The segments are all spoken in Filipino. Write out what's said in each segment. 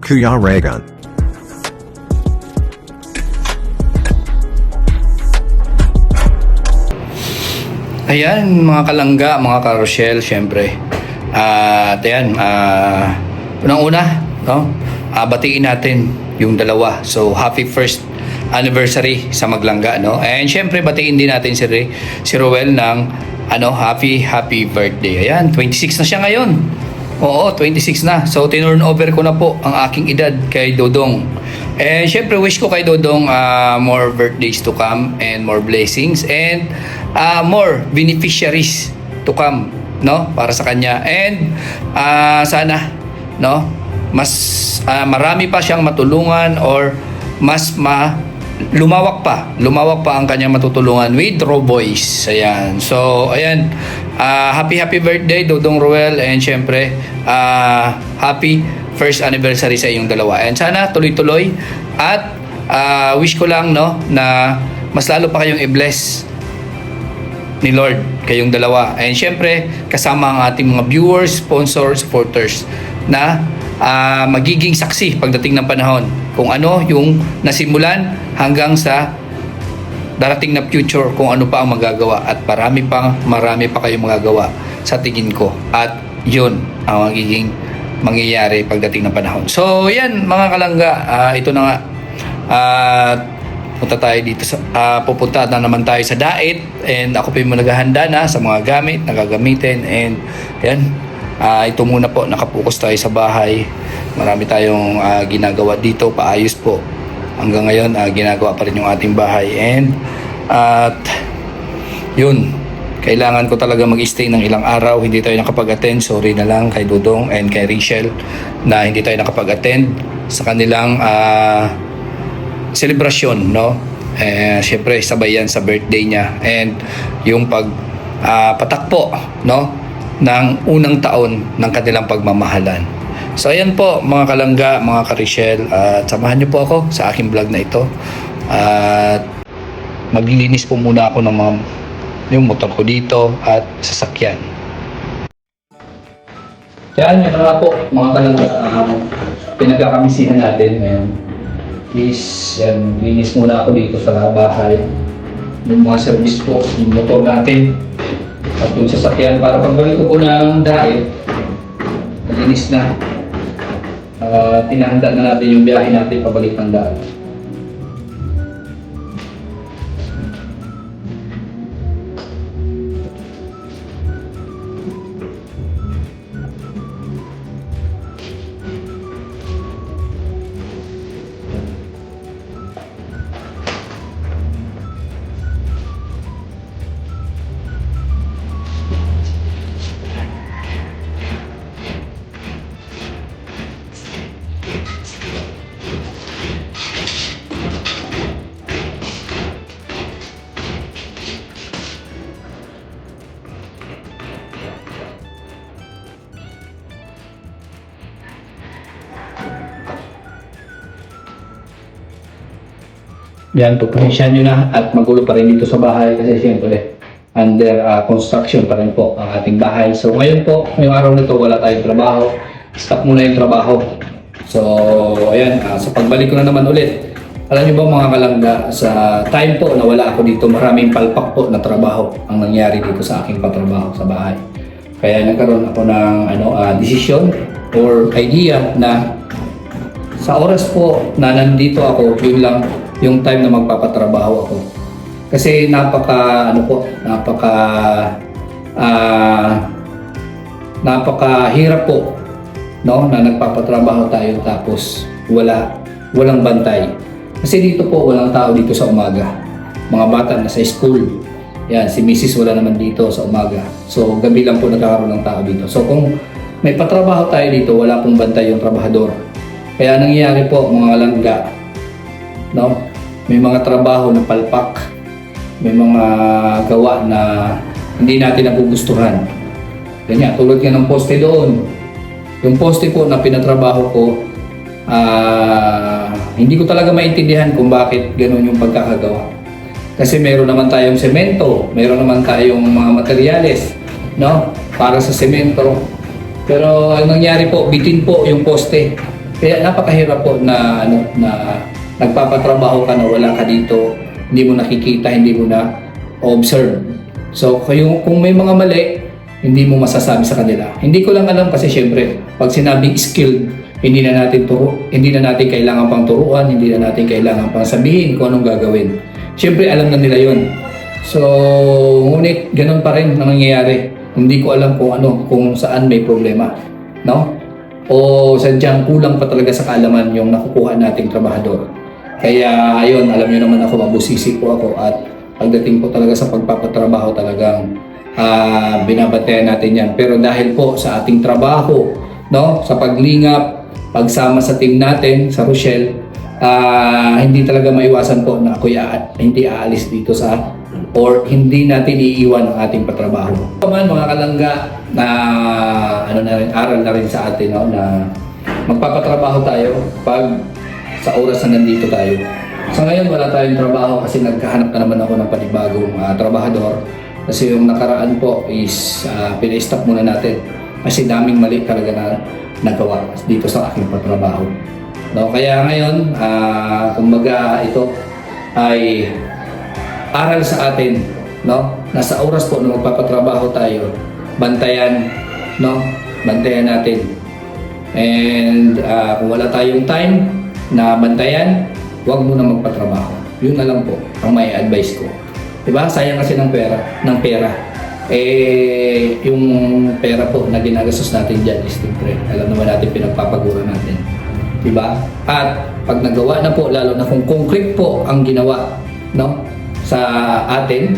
Kuya Regan. Ayan, mga kalangga, mga karosyel, syempre. At ayan, unang-una, no? Batiin natin yung dalawa. So, happy first anniversary sa Maglangga, no? And syempre, batiin din natin si Roel ng happy birthday. Ayan, 26 na siya ngayon. Oo, 26 na. So, tinurn over ko na po ang aking edad kay Dodong. And syempre, wish ko kay Dodong more birthdays to come and more blessings and more beneficiaries to come, no? Para sa kanya. And sana, no? Mas marami pa siyang matulungan or mas lumawak pa ang kanyang matutulungan with Roboys. Ayan. So, ayan. Happy birthday, Dodong Roel. And syempre, happy first anniversary sa inyong dalawa. And sana tuloy-tuloy. At wish ko lang, no, na mas lalo pa kayong i-bless ni Lord, kayong dalawa. And syempre, kasama ang ating mga viewers, sponsors, supporters na magiging saksi pagdating ng panahon kung ano yung nasimulan hanggang sa darating na future, kung ano pa ang magagawa at marami pa kayong magagawa sa tingin ko, at yun ang magiging mangyayari pagdating ng panahon. So yan mga kalangga, ito na nga, punta tayo dito pupunta na naman tayo sa diet, and ako pa yung naghahanda na sa mga gamit na gagamitin. And yan, ito muna po, nakapokus tayo sa bahay. Marami tayong ginagawa dito, paayos po. Hanggang ngayon, ginagawa pa rin yung ating bahay. And at yun, kailangan ko talaga mag-stay ng ilang araw. Hindi tayo nakapag-attend. Sorry na lang kay Dodong and kay Rachel na hindi tayo nakapag-attend sa kanilang celebration, no? Syempre sabay yan sa birthday niya and yung patakpo, no, ng unang taon ng kanilang pagmamahalan. So ayan po mga kalangga, mga ka-Rachel, at samahan niyo po ako sa aking vlog na ito. At maglilinis po muna ako ng yung motor ko dito at sasakyan. Yan, yun na po mga kalangga, pinagkakamisihan natin ngayon. Please, yan, linis muna ako dito sa bahay. Yung mga service po, yung motor natin at yung sasakyan para pagbalik ko po ng diet, malinis na. Tinahanda na natin yung biyahe natin pabalik ng diet. Yan, pupusyan nyo na at magulo pa rin dito sa bahay kasi siyempre under construction pa rin po ang ating bahay. So ngayon po, ngayong araw na ito wala tayong trabaho. Stop muna yung trabaho. So ayan, sa pagbalik ko na naman ulit. Alam niyo ba mga kalangga, sa time po na wala ako dito, maraming palpak po na trabaho ang nangyari dito sa aking patrabaho sa bahay. Kaya nagkaroon ako ng decision or idea na sa oras po na nandito ako, yun lang yung time na magpapatrabaho ako. Kasi napakahirap po, no, na nagpapatrabaho tayo tapos walang bantay. Kasi dito po walang tao dito sa umaga. Mga bata na sa school. Yan, si Mrs. wala naman dito sa umaga. So gabi lang po nagkakaroon ng tao dito. So kung may patrabaho tayo dito, wala pong bantay yung trabahador. Kaya nangyayari po mga langga, no? May mga trabaho na palpak, may mga gawa na hindi natin nagugustuhan. Ganyan, tulad nga ng poste doon. Yung poste po na pinatrabaho ko, hindi ko talaga maintindihan kung bakit gano'n yung pagkakagawa. Kasi meron naman tayong semento, meron naman tayong mga materyales, no, para sa semento. Pero ang nangyari po, bitin po yung poste. Kaya napakahirap po na nagpapatrabaho ka na wala ka dito, hindi mo nakikita, hindi mo na observe. So kung may mga mali, hindi mo masasabi sa kanila. Hindi ko lang alam kasi syempre, pag sinabing skilled, hindi na natin kailangan pang turuan, hindi na natin kailangan pang sabihin kung anong gagawin. Syempre alam na nila 'yon. So, ngunit ganun pa rin ang nangyayari. Hindi ko alam kung saan may problema, no? O sadyang kulang pa talaga sa kaalaman yung nakukuha nating trabahador. Kaya ayun, alam niyo naman ako, mabusisi po ako at pagdating po talaga sa pagpapatrabaho talagang binabantayan natin yan. Pero dahil po sa ating trabaho, no, sa paglingap, pagsama sa team natin sa Rochelle, hindi talaga maiwasan po na ako'y hindi aalis dito or hindi natin iiwan ang ating patrabaho. Naman mga kalangga na aral na rin sa atin, no, na magpapatrabaho tayo pag sa oras na nandito tayo. Sa ngayon wala tayong trabaho kasi naghahanap na naman ako ng panibagong trabahador. Kasi yung nakaraan po is pina-stop muna natin kasi daming mali talaga na nagawa dito sa aking patrabaho. No, kaya ngayon, kumbaga ito ay aral sa atin, no? Nasa oras po na magpapatrabaho tayo, bantayan, no? Bantayan natin. And kung wala tayong time na bantayan, huwag mo na magpatrabaho. Yun na lang po ang may advice ko. Diba? Sayang kasi ng pera. Yung pera po na ginagastos natin dyan is siyempre, alam naman natin pinagpapagura natin. Diba? At pag nagawa na po, lalo na kung concrete po ang ginawa, no, sa atin,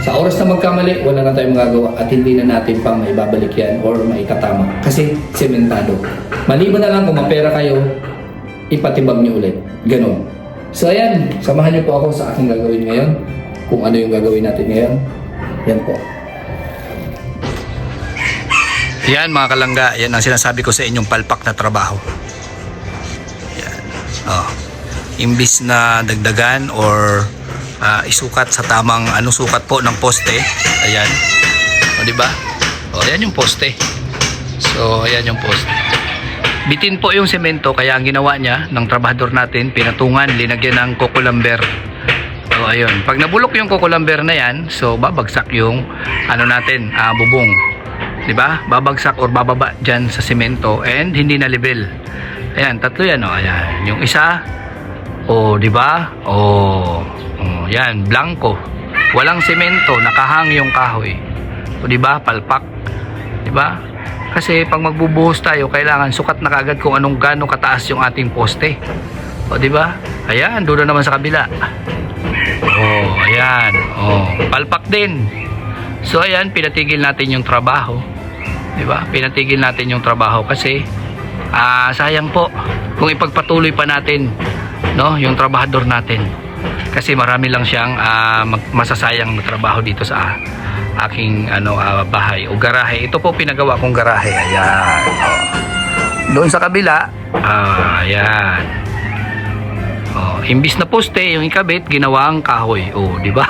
sa oras na magkamali, wala na tayong magagawa at hindi na natin pang maibabalik yan or maikatama kasi sementado. Maliban na lang kung mapera kayo, ipatibag nyo ulit. Ganon. So ayan, samahan niyo po ako sa aking gagawin ngayon. Kung ano yung gagawin natin ngayon, yan po. Yan mga kalangga, yan ang sinasabi ko sa inyong palpak na trabaho. Yan. Oh. Imbis na dagdagan or isukat sa tamang sukat po ng poste. Ayan. O diba? O ayan yung poste. So ayan yung poste. Bitin po yung semento kaya ang ginawa niya ng trabahador natin, pinatungan, linagyan ng kukulamber. So ayun, pag nabulok yung kukulamber na yan, so babagsak yung natin, bubong. 'Di ba? Babagsak or bababa diyan sa semento and hindi na level. Ayan, tatlo yan ayan. Yung isa, 'di ba? Yan, blanco. Walang semento, nakahang yung kahoy. 'Di ba? Palpak. 'Di ba? Kasi pag magbubuhos tayo, kailangan sukat na kagad kung gaano kataas yung ating poste. 'Di ba? Ayan, doon naman sa kabila. Ayan. Palpak din. So ayan, pinatigil natin yung trabaho. 'Di ba? Pinatigil natin yung trabaho kasi sayang po kung ipagpatuloy pa natin, no, yung trabahador natin. Kasi marami lang siyang masasayang na trabaho dito sa aking bahay o garahe. Ito po pinagawa kong garahe. Ayan. Doon sa kabila, ayan. Imbis na poste yung ikabit, ginawang kahoy. Di ba?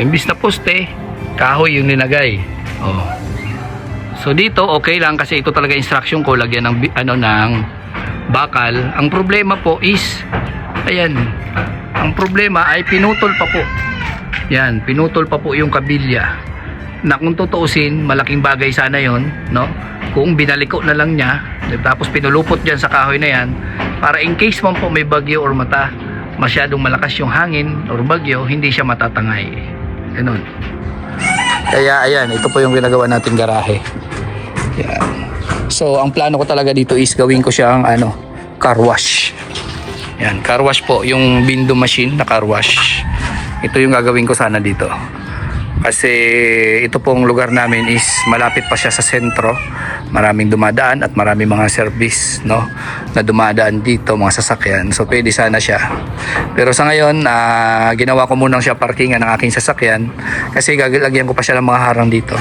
Imbis na poste, kahoy yung ninagay. So dito okay lang kasi ito talaga instruction ko, lagyan ng ng bakal. Ang problema po is ayan. Ang problema ay pinutol pa po. Yan, pinutol pa po yung kabilya. Na kung tutuusin, malaking bagay sana 'yon, no? Kung binaliko na lang niya, tapos pinulupot diyan sa kahoy na 'yan, para in case man po may bagyo or masyadong malakas yung hangin or bagyo, hindi siya matatangay. Ganun. Kaya ayan, ito po yung ginagawa nating garahe. Yan. So, ang plano ko talaga dito is gawin ko siyang car wash. Yan, car wash po, yung window machine na car wash. Ito yung gagawin ko sana dito. Kasi ito pong lugar namin is malapit pa siya sa sentro. Maraming dumadaan at maraming mga service, no, na dumadaan dito, mga sasakyan. So pwede sana siya. Pero sa ngayon, ginawa ko munang siya parkingan ng aking sasakyan kasi lagyan ko pa siya ng mga harang dito.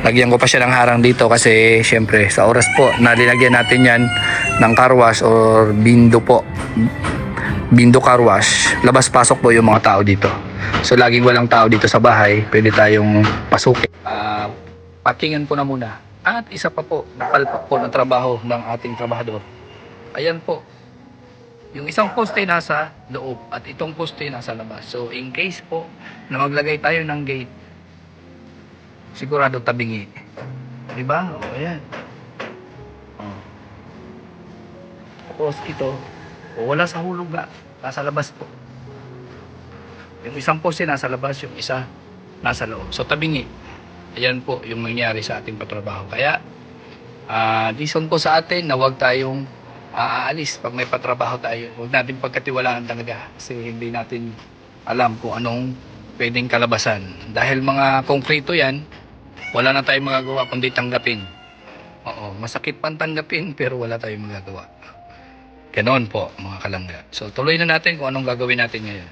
Lagyan ko pa siya ng harang dito kasi syempre sa oras po na linagyan natin yan ng car wash or bindo po, bindo car wash, labas-pasok po yung mga tao dito. So laging walang tao dito sa bahay, pwede tayong pasukin. Parkingan po na muna. At isa pa po, napalpak po ng trabaho ng ating trabahador. Ayan po. Yung isang poste nasa loob at itong poste nasa labas. So, in case po na maglagay tayo ng gate, sigurado tabingi. Diba? O, ayan. O. Tapos ito, wala sa hulog na. Nasa labas po. Yung isang poste nasa labas, yung isa nasa loob. So, tabingi. Ayan po yung nangyari sa ating patrabaho. Kaya, listen po sa atin na huwag tayong aalis pag may patrabaho tayo. Huwag natin pagkatiwalaan talaga kasi hindi natin alam kung anong pwedeng kalabasan. Dahil mga konkreto yan, wala na tayong magagawa kundi tanggapin. Oo, masakit pang tanggapin pero wala tayong magagawa. Ganoon po mga kalangga. So tuloy na natin kung anong gagawin natin ngayon.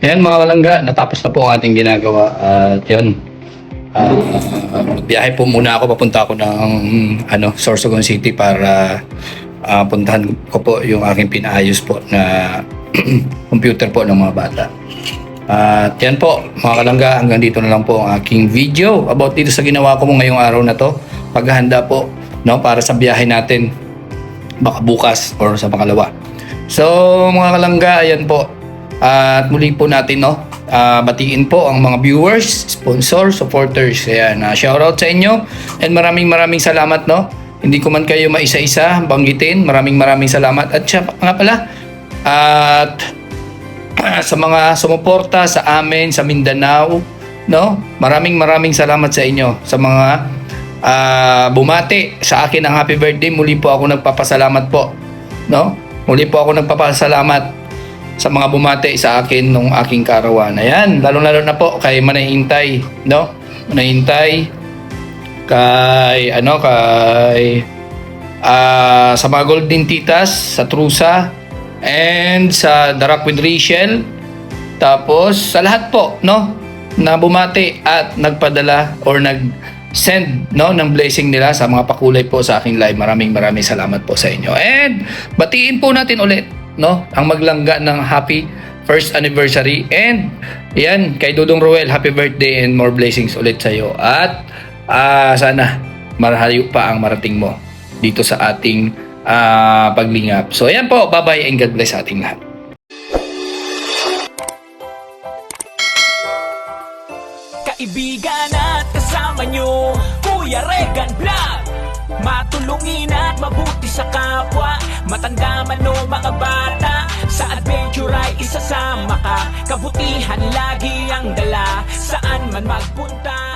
Ayan mga kalangga, natapos na po ang ating ginagawa. At yun, biyahe po muna ako. Papunta ako ng Sorsogon City para puntahan ko po yung aking pinaayos po na computer po ng mga bata. At yan po mga kalangga, hanggang dito na lang po ang aking video about dito sa ginawa ko ngayong araw na to. Paghahanda po para sa biyahe natin baka bukas or sa pangalawa. So mga kalangga, ayan po. At muli po natin batiin po ang mga viewers, sponsor, supporters. Ayan, shoutout sa inyo and maraming salamat Hindi ko man kayo maisa-isa banggitin. Maraming salamat. At siya nga pala, at sa mga sumuporta sa amin sa Mindanao, maraming salamat sa inyo. Sa mga bumati sa akin ng happy birthday, muli po ako nagpapasalamat po. Muli po ako nagpapasalamat sa mga bumati sa akin nung aking karawan. Ayan, lalo na po kay Manay Hintay, Manay Hintay, kay sa mga Golden Titas, sa Trusa, and sa The Rock with Rachel. Tapos sa lahat po, na bumati at nagpadala or nag-send ng blessing nila sa mga pakulay po sa aking live. Maraming salamat po sa inyo. And batiin po natin ulit ang maglangga ng happy first anniversary. And yan, kay Dudong Roel, happy birthday and more blessings ulit sa iyo. At sana marahayo pa ang marating mo dito sa ating paglingap. So ayan po, bye-bye and God bless sa ating lahat. Kaibigan at kasama nyo, Kuya Regan Vlog. Matulungin at mabuti sa kapwa, matanda man o mga bata, sa adventure ay isasama ka. Kabutihan lagi ang dala, saan man magpunta.